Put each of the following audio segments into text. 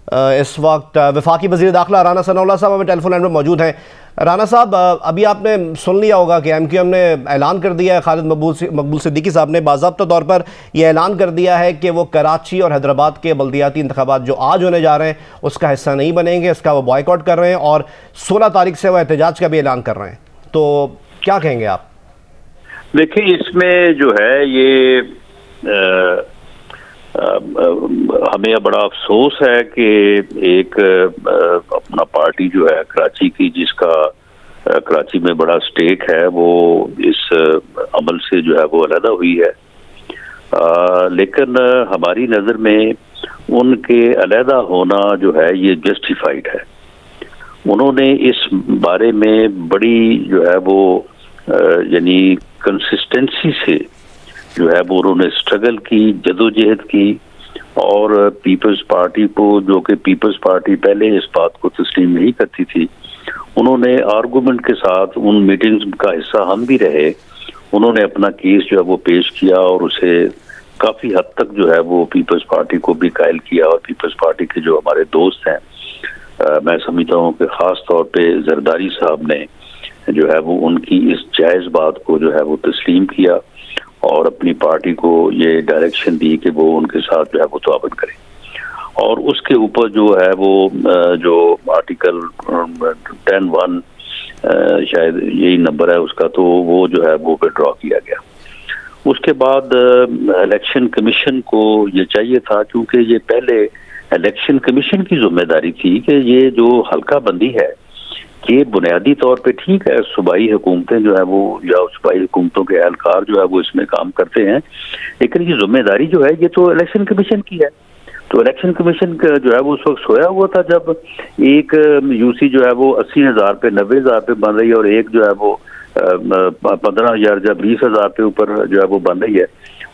इस वक्त वफाकी वज़ीर दाखिला राना सनाउल्लाह साहब हमें टेलीफोन लाइन में मौजूद हैं। राना साहब, अभी आपने सुन लिया होगा कि MQM ने ऐलान कर दिया है, खालिद मकबूल सिद्दीकी साहब ने बाज़ाब्ता तौर पर यह ऐलान कर दिया है कि वो कराची और हैदराबाद के बल्दियाती इंतखाबात जो आज होने जा रहे हैं उसका हिस्सा नहीं बनेंगे, इसका वो बॉयकॉट कर रहे हैं और 16 तारीख से वो एहतजाज का भी ऐलान कर रहे हैं। तो क्या कहेंगे आप? देखिए, इसमें जो है ये हमें बड़ा अफसोस है कि एक अपना पार्टी जो है कराची की, जिसका कराची में बड़ा स्टेक है, वो इस अमल से जो है वो अलहदा हुई है। लेकिन हमारी नज़र में उनके अलहदा होना जो है ये जस्टिफाइड है। उन्होंने इस बारे में बड़ी जो है वो यानी कंसिस्टेंसी से जो है वो उन्होंने स्ट्रगल की, जदोजहद की, और पीपल्स पार्टी को, जो कि पीपल्स पार्टी पहले इस बात को तस्लीम नहीं करती थी, उन्होंने आर्गूमेंट के साथ, उन मीटिंग्स का हिस्सा हम भी रहे, उन्होंने अपना केस जो है वो पेश किया और उसे काफ़ी हद तक जो है वो पीपल्स पार्टी को भी कायल किया। और पीपल्स पार्टी के जो हमारे दोस्त हैं, मैं समझता हूँ कि ख़ास तौर पे जरदारी साहब ने जो है वो उनकी इस जायज़ बात को जो है वो तस्लीम किया और अपनी पार्टी को ये डायरेक्शन दी कि वो उनके साथ जो है वो ताबन करें। और उसके ऊपर जो है वो जो आर्टिकल 10(1) शायद यही नंबर है उसका, तो वो जो है वो विड्रॉ किया गया। उसके बाद इलेक्शन कमीशन को ये चाहिए था, क्योंकि ये पहले इलेक्शन कमीशन की जिम्मेदारी थी कि ये जो हल्का बंदी है ये बुनियादी तौर पे ठीक है, सूबाई हुकूमतें जो है वो या सूबाई हुकूमतों के एहलकार जो है वो इसमें काम करते हैं, लेकिन ये जिम्मेदारी जो है ये तो इलेक्शन कमीशन की है। तो इलेक्शन कमीशन जो है वो उस वक्त सोया हुआ था जब एक यूसी जो है वो 80,000 पे 90,000 पे बन रही है और एक जो है वो 15,000 या 20,000 पे ऊपर जो है वो बन रही है।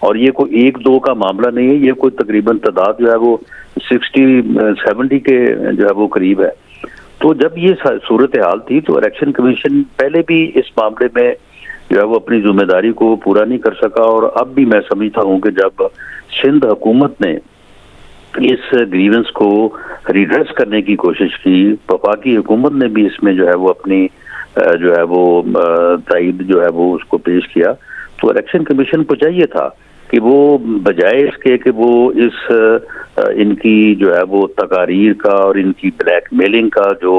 और ये कोई 1-2 का मामला नहीं है, ये कोई तकरीबन तादाद जो है वो 60-70 के जो है वो करीब है। तो जब ये सूरत हाल थी तो इलेक्शन कमीशन पहले भी इस मामले में जो है वो अपनी जिम्मेदारी को पूरा नहीं कर सका। और अब भी मैं समझता हूँ कि जब सिंध हुकूमत ने इस ग्रीवेंस को रिड्रेस करने की कोशिश की, वफाकी हुकूमत ने भी इसमें जो है वो अपनी जो है वो तायद जो है वो उसको पेश किया, तो इलेक्शन कमीशन को चाहिए था कि वो बजाय इसके कि वो इस इनकी जो है वो तकारीर का और इनकी ब्लैकमेलिंग का जो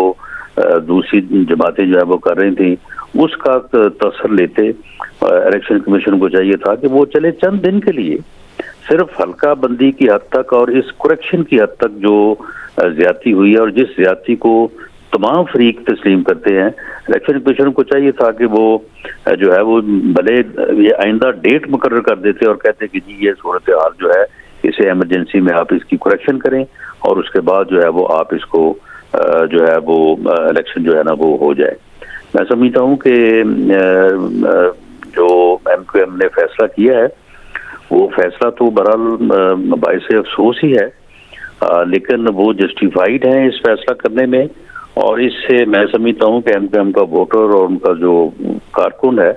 दूसरी जमातें जो है वो कर रही थी उसका तसर लेते, इलेक्शन कमीशन को चाहिए था कि वो चले चंद दिन के लिए सिर्फ हल्का बंदी की हद तक और इस करेक्शन की हद तक जो ज्यादती हुई है और जिस ज्यादती को तमाम फरीक तस्लीम करते हैं, इलेक्शन कमीशन को चाहिए था कि वो जो है वो भले ये आइंदा डेट मुकर्रर कर देते और कहते कि जी ये सूरत हाल जो है इसे इमरजेंसी में आप इसकी करेक्शन करें और उसके बाद जो है वो आप इसको जो है वो इलेक्शन जो है ना वो हो जाए। मैं समझता हूँ कि जो MQM ने फैसला किया है वो फैसला तो बहरहाल बाइस अफसोस ही है, लेकिन वो जस्टिफाइड है इस फैसला करने में। और इससे मैं समझता हूँ कि MQM का वोटर और उनका जो कारकुन है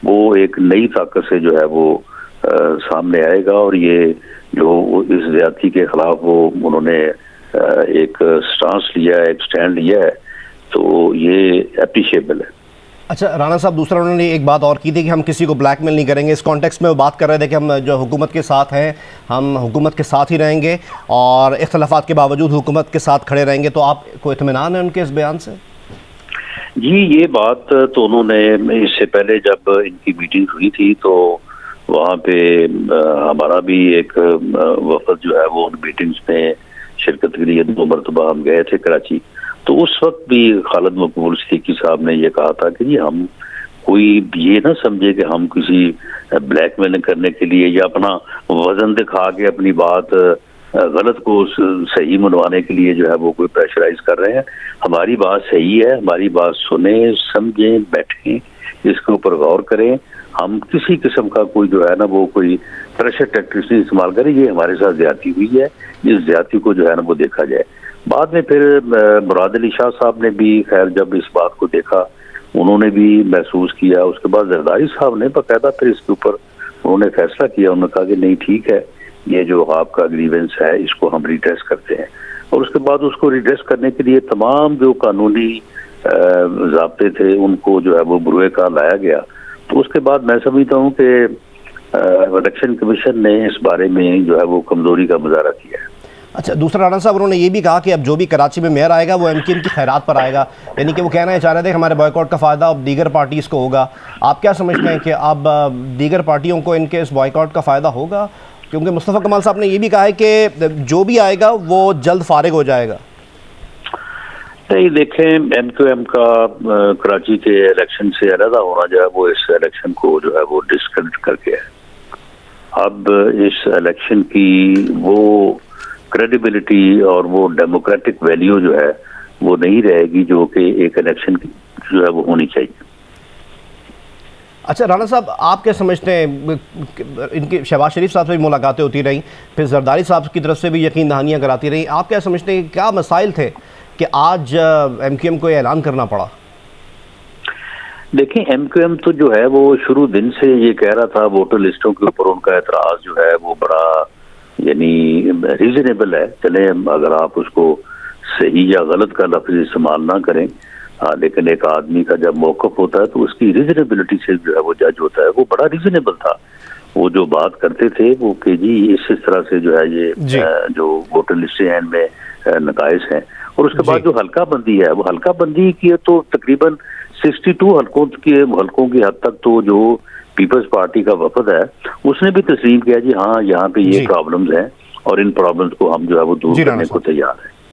वो एक नई ताकत से जो है वो सामने आएगा और ये जो इस ज्यादती के खिलाफ वो उन्होंने एक स्टांस लिया है, एक स्टैंड लिया है, तो ये अप्रिशिएबल है। अच्छा राना साहब, दूसरा उन्होंने एक बात और की थी कि हम किसी को ब्लैकमेल नहीं करेंगे। इस कॉन्टेक्स्ट में वो बात कर रहे थे कि हम जो हुकूमत के साथ हैं हम हुकूमत के साथ ही रहेंगे और इख्तलाफात के बावजूद हुकूमत के साथ खड़े रहेंगे। तो आपको इत्मीनान है उनके इस बयान से? जी, ये बात तो उन्होंने इससे पहले जब इनकी मीटिंग हुई थी तो वहाँ पे हमारा भी एक वफद जो है वो उन मीटिंग्स में शिरकत के लिए 2 मरतबा हम गए थे कराची। तो उस वक्त भी खालिद मकबूल सिद्दीकी साहब ने ये कहा था कि जी हम कोई ये ना समझे कि हम किसी ब्लैकमेल करने के लिए या अपना वजन दिखा के अपनी बात गलत को सही मनवाने के लिए जो है वो कोई प्रेशराइज कर रहे हैं। हमारी बात सही है, हमारी बात सुने, समझें, बैठें, इसके ऊपर गौर करें। हम किसी किस्म का कोई जो है ना वो कोई प्रेशर टैक्टिक्स नहीं इस्तेमाल करें। ये हमारे साथ ज्यादती हुई है, इस ज्यादती को जो है ना वो देखा जाए। बाद में फिर मुराद अली शाह साहब ने भी खैर जब इस बात को देखा उन्होंने भी महसूस किया। उसके बाद जरदारी साहब ने बाकायदा फिर इसके ऊपर उन्होंने फैसला किया। उन्होंने कहा कि नहीं ठीक है, ये जो आपका ग्रीवेंस है इसको हम रिड्रेस करते हैं। और उसके बाद उसको रिड्रेस करने के लिए तमाम जो कानूनी ज़ाब्ते थे उनको जो है वो बुरे का लाया गया। तो उसके बाद मैं समझता हूँ कि इलेक्शन कमीशन ने इस बारे में जो है वो कमजोरी का मुजाहरा किया है। अच्छा, दूसरा राणा साहब उन्होंने ये भी कहा कि अब जो भी कराची में मेयर आएगा वो एमक्यूएम की खैरात पर आएगा, यानी कि वो कहना है चाह रहे थे कि हमारे बॉयकॉट का फ़ायदा अब दीगर पार्टीज़ को होगा। आप क्या समझते हैं कि अब दीगर पार्टियों को इनके इस बॉयकॉट का फ़ायदा होगा? क्योंकि मुस्तफ़ा कमाल साहब ने ये भी कहा है कि जो भी आएगा वो जल्द फारिग हो जाएगा। नहीं, देखें, एमक्यूएम का कराची के इलेक्शन से अलहदा होना जो है वो इस इलेक्शन को जो है वो डिस्क्रेडिट करके है। अब इस इलेक्शन की वो क्रेडिबिलिटी और वो डेमोक्रेटिक वैल्यू जो है वो नहीं रहेगी जो कि एक इलेक्शन की जो है वो होनी चाहिए। अच्छा राणा साहब, आप क्या समझते हैं, इनकी शहबाज शरीफ साहब से भी मुलाकातें होती रहीं, फिर जरदारी साहब की तरफ से भी यकीन दहानियाँ कराती रहीं, आप क्या समझते हैं क्या मसाइल थे कि आज एमक्यूएम को ऐलान करना पड़ा? देखिए, एमक्यूएम तो जो है वो शुरू दिन से ये कह रहा था वोटर लिस्टों के ऊपर उनका एतराज़ जो है वो बड़ा यानी रीजनेबल है। चले, अगर आप उसको सही या गलत का लफ्ज़ इस्तेमाल ना करें, लेकिन एक आदमी का जब मौक़िफ़ होता है तो उसकी रीजनेबिलिटी से जो है वो जज होता है। वो बड़ा रीजनेबल था। वो जो बात करते थे वो कि जी इस तरह से जो है ये जो वोटर लिस्टें हैं इनमें नकाइस हैं। और उसके बाद जो हल्का बंदी है, वो हल्का बंदी की तो तकरीबन 62 हल्कों की हद तक तो जो पीपल्स पार्टी का वफद है उसने भी तस्लीम किया जी हाँ यहाँ पे ये प्रॉब्लम्स हैं और इन प्रॉब्लम्स को हम जो है वो दूर करने को तैयार हैं।